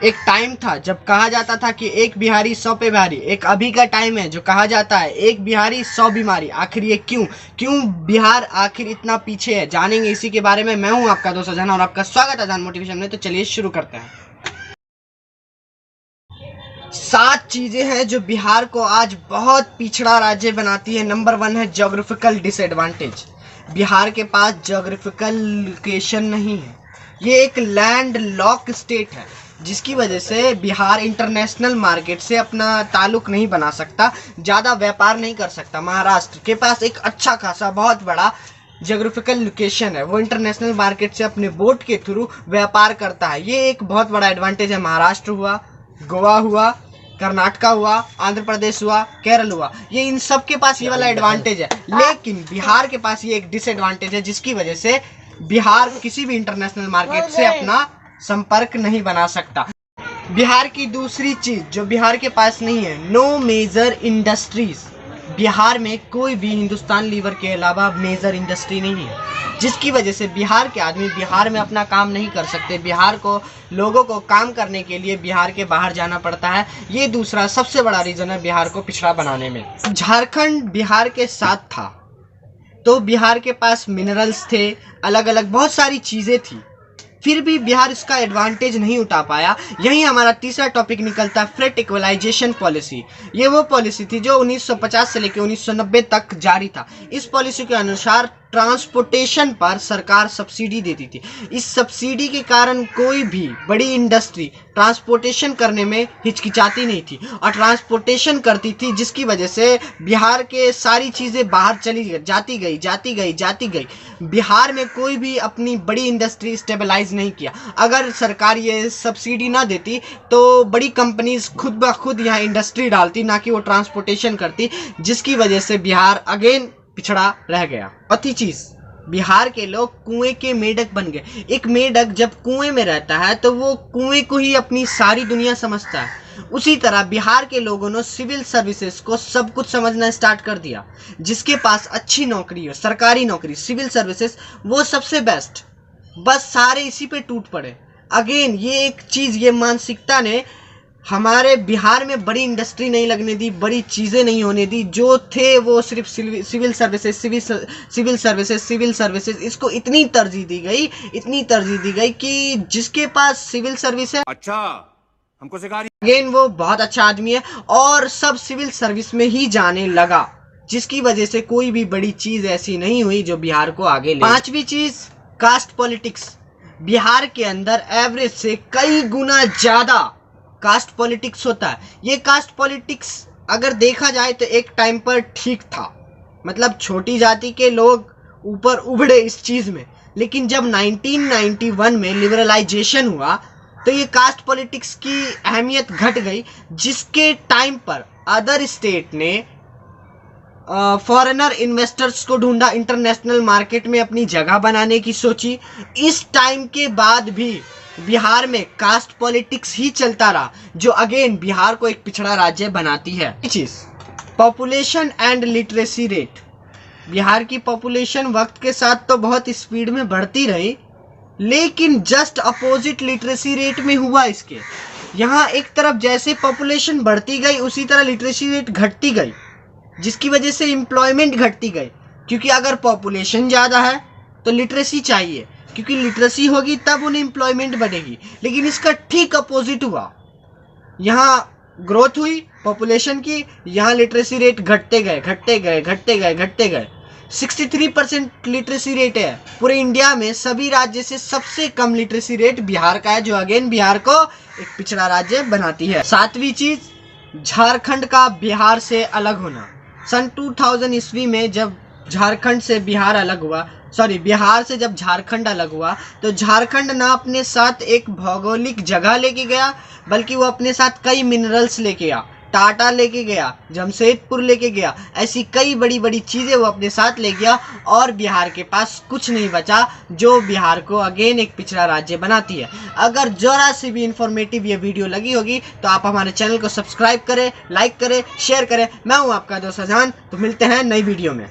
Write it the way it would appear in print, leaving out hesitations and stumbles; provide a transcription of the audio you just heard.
एक टाइम था जब कहा जाता था कि एक बिहारी 100 पे भारी। एक अभी का टाइम है जो कहा जाता है एक बिहारी 100 बीमारी। आखिर ये क्यों बिहार आखिर इतना पीछे है, जानेंगे इसी के बारे में। मैं हूं आपका दोस्त अजान और आपका स्वागत है अजान मोटिवेशन में। तो चलिए शुरू करते हैं। 7 चीजें हैं जो बिहार को आज बहुत पिछड़ा राज्य बनाती है। नंबर 1 है ज्योग्राफिकल डिसएडवांटेज। बिहार के पास ज्योग्राफिकल लोकेशन नहीं है। ये एक लैंड लॉक स्टेट है जिसकी वजह से बिहार इंटरनेशनल मार्केट से अपना ताल्लुक नहीं बना सकता, ज़्यादा व्यापार नहीं कर सकता। महाराष्ट्र के पास एक अच्छा खासा बहुत बड़ा ज्योग्राफिकल लोकेशन है, वो इंटरनेशनल मार्केट से अपने बोट के थ्रू व्यापार करता है। ये एक बहुत बड़ा एडवांटेज है। महाराष्ट्र हुआ, गोवा हुआ, कर्नाटका हुआ, आंध्र प्रदेश हुआ, केरल हुआ, ये इन सब के पास ये वाला एडवांटेज है। लेकिन बिहार के पास ये एक डिसएडवांटेज है जिसकी वजह से बिहार किसी भी इंटरनेशनल मार्केट से अपना संपर्क नहीं बना सकता। बिहार की दूसरी चीज जो बिहार के पास नहीं है, नो मेजर इंडस्ट्रीज। बिहार में कोई भी हिंदुस्तान लीवर के अलावा मेजर इंडस्ट्री नहीं है, जिसकी वजह से बिहार के आदमी बिहार में अपना काम नहीं कर सकते। बिहार को लोगों को काम करने के लिए बिहार के बाहर जाना पड़ता है। ये दूसरा सबसे बड़ा रीजन है बिहार को पिछड़ा बनाने में। झारखंड बिहार के साथ था तो बिहार के पास मिनरल्स थे, अलग अलग बहुत सारी चीज़ें थी, फिर भी बिहार इसका एडवांटेज नहीं उठा पाया। यही हमारा तीसरा टॉपिक निकलता है, फ्रेट इक्वलाइजेशन पॉलिसी। ये वो पॉलिसी थी जो 1950 से लेकर 1990 तक जारी था। इस पॉलिसी के अनुसार ट्रांसपोर्टेशन पर सरकार सब्सिडी देती थी। इस सब्सिडी के कारण कोई भी बड़ी इंडस्ट्री ट्रांसपोर्टेशन करने में हिचकिचाती नहीं थी और ट्रांसपोर्टेशन करती थी, जिसकी वजह से बिहार के सारी चीज़ें बाहर जाती गई। बिहार में कोई भी अपनी बड़ी इंडस्ट्री स्टेबलाइज नहीं किया। अगर सरकार ये सब्सिडी ना देती तो बड़ी कंपनीज खुद ब खुद यहाँ इंडस्ट्री डालती, ना कि वो ट्रांसपोर्टेशन करती, जिसकी वजह से बिहार अगेन पिछड़ा रह गया। चौथी चीज, बिहार के लोग कुएं के मेढक बन गए। एक मेढक जब कुएं में रहता है तो वो कुएं को ही अपनी सारी दुनिया समझता है। उसी तरह बिहार के लोगों ने सिविल सर्विसेज को सब कुछ समझना स्टार्ट कर दिया। जिसके पास अच्छी नौकरी हो, सरकारी नौकरी, सिविल सर्विसेज, वो सबसे बेस्ट। बस सारे इसी पे टूट पड़े। अगेन ये एक चीज, ये मानसिकता ने हमारे बिहार में बड़ी इंडस्ट्री नहीं लगने दी, बड़ी चीज़ें नहीं होने दी। जो थे वो सिर्फ सिविल सर्विसेज, इसको इतनी तरजीह दी गई कि जिसके पास सिविल सर्विस है, अच्छा हमको सिखा रही, अगेन वो बहुत अच्छा आदमी है और सब सिविल सर्विस में ही जाने लगा, जिसकी वजह से कोई भी बड़ी चीज ऐसी नहीं हुई जो बिहार को आगे ले। 5वीं चीज, कास्ट पॉलिटिक्स। बिहार के अंदर एवरेज से कई गुना ज्यादा कास्ट पॉलिटिक्स होता है। ये कास्ट पॉलिटिक्स अगर देखा जाए तो एक टाइम पर ठीक था, मतलब छोटी जाति के लोग ऊपर उभरे इस चीज़ में। लेकिन जब 1991 में लिबरलाइजेशन हुआ तो ये कास्ट पॉलिटिक्स की अहमियत घट गई, जिसके टाइम पर अदर स्टेट ने फॉरेनर इन्वेस्टर्स को ढूंढा, इंटरनेशनल मार्केट में अपनी जगह बनाने की सोची। इस टाइम के बाद भी बिहार में कास्ट पॉलिटिक्स ही चलता रहा, जो अगेन बिहार को एक पिछड़ा राज्य बनाती है। चीज, population and literacy rate. Bihar की पॉपुलेशन वक्त के साथ तो बहुत स्पीड में बढ़ती रही, लेकिन जस्ट अपोजिट लिटरेसी रेट में हुआ इसके। यहाँ एक तरफ जैसे पॉपुलेशन बढ़ती गई उसी तरह लिटरेसी रेट घटती गई, जिसकी वजह से एम्प्लॉयमेंट घटती गई। क्योंकि अगर पॉपुलेशन ज़्यादा है तो लिटरेसी चाहिए, क्योंकि लिटरेसी होगी तब उन्हें एम्प्लॉयमेंट बढ़ेगी। लेकिन इसका ठीक अपोजिट हुआ, यहाँ ग्रोथ हुई पॉपुलेशन की, यहाँ लिटरेसी रेट घटते गए। 63% लिटरेसी रेट है पूरे इंडिया में। सभी राज्य से सबसे कम लिटरेसी रेट बिहार का है, जो अगेन बिहार को एक पिछड़ा राज्य बनाती है। 7वीं चीज, झारखंड का बिहार से अलग होना। सन 2000 ईस्वी में जब झारखंड से बिहार अलग हुआ, बिहार से जब झारखंड अलग हुआ, तो झारखंड ना अपने साथ एक भौगोलिक जगह लेके गया, बल्कि वो अपने साथ कई मिनरल्स लेके गया। टाटा लेके गया, जमशेदपुर लेके गया, ऐसी कई बड़ी बड़ी चीज़ें वो अपने साथ ले गया और बिहार के पास कुछ नहीं बचा, जो बिहार को अगेन एक पिछड़ा राज्य बनाती है। अगर जरा सी भी इंफॉर्मेटिव ये वीडियो लगी होगी तो आप हमारे चैनल को सब्सक्राइब करें, लाइक करें, शेयर करें। मैं हूँ आपका दोस्त अजान, तो मिलते हैं नई वीडियो में।